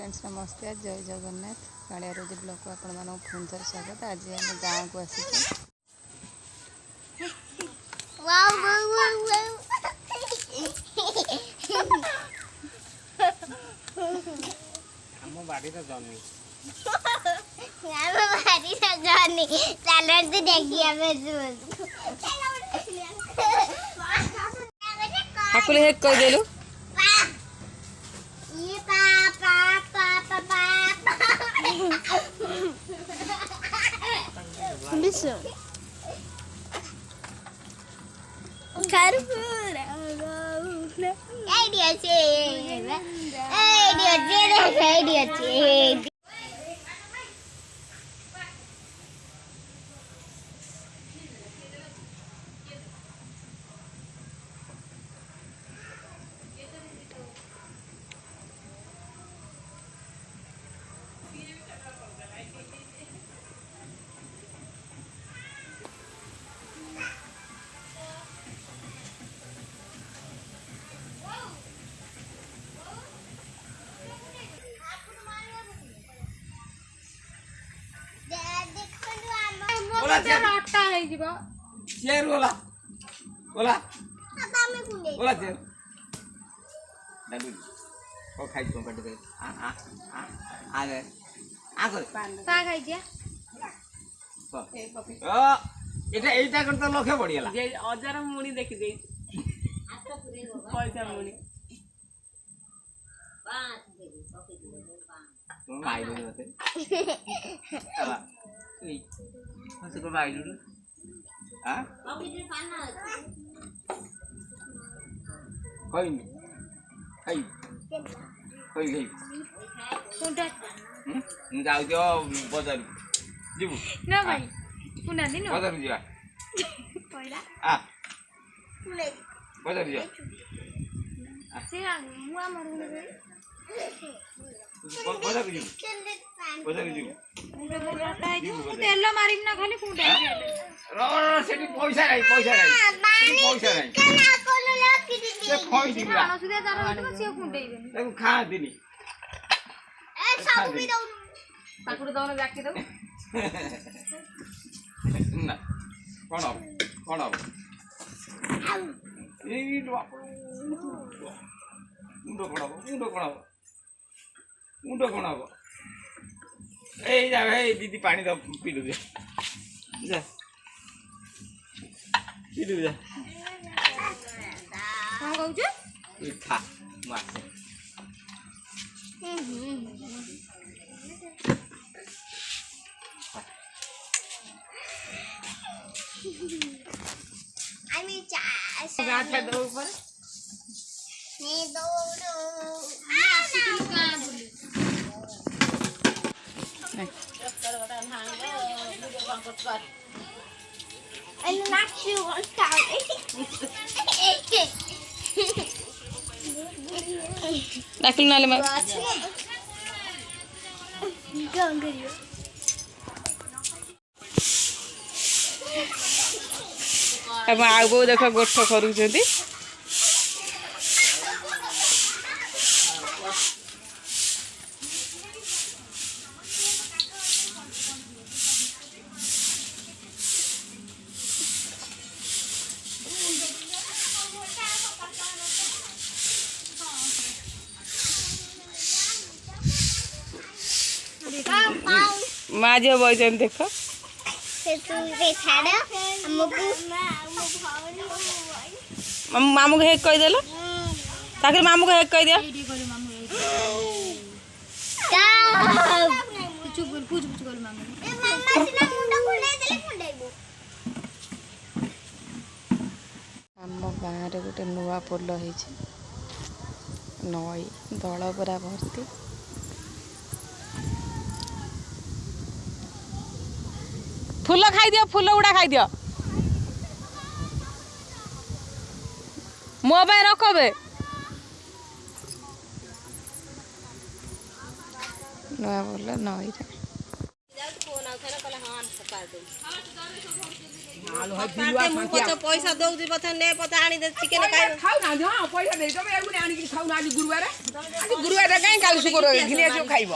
Friends नमस्ते जय जगन्नाथ कालिया रोज blog को आपण मानक पुणी थर स्वागत। आज आम गाँव को आसी हाकुले हेक कह देलु Listen. Carpura. Idiot. चेयर बोला बोला बोला चेयर ओ खाई तुम कट दे आ गए आ कर का खाई दिया ओ एटा एटा करता लखे पड़ियाला जे हजार मुणी देखि दे पैसा मुणी तुम आई दे मते आला ई हसे को आई दे हां कोई खाई कोई कुंडा जाऊ दियो बजार जीबू ना भाई कुंडा दिन बजार जिया पहिला आ बजार जिया से मुआ मरुले बजार जीबू तेल मारिम ना खाली कुंडा रो सेठी पैसा नहीं से खोई दिबा सुदे तार से कुंडे देखो खा दिनी ए सब भी दऊ ताकुड़ दौन जाके दो ना कौन ए मुंडो कौन ए जा भाई दीदी पानी दो पी लो जा पी लो जा कौन कहू छ ई खा मार आई चा गाठा दो ऊपर ने दौड़ो आ and not you on डाकिल नाले में अब आगो देख गोठ करूछंती माँ जो बजन देख मामू को हेक कह देल ताकि मामू को हेक कह दिया आम गाँव में गोटे नुआ पोल हो नई दल परा भर्ती फूल खाई दियो फूल गुड़ा खाई दियो मो पे रखबे नुआ बोल नई ଆଳୁ ହଇ ବିଲୁଆ ମୁଁ ପଛ ପଇସା ଦଉଛି ପଛେ ନେ ପଛେ ଆଣିଦେ ଚିକେନ ଖାଇବ ଖାଉନାହାନ୍ତି ହଁ ପଇସା ଦେଇ ତମେ ଏଗୁଣି ଆଣିକି ଖାଉନା ଆଜି ଗୁରୁବାର କାହିଁ କାଲି ଶୁକ୍ରବାର ଘିନି ଆସିବ ଖାଇବ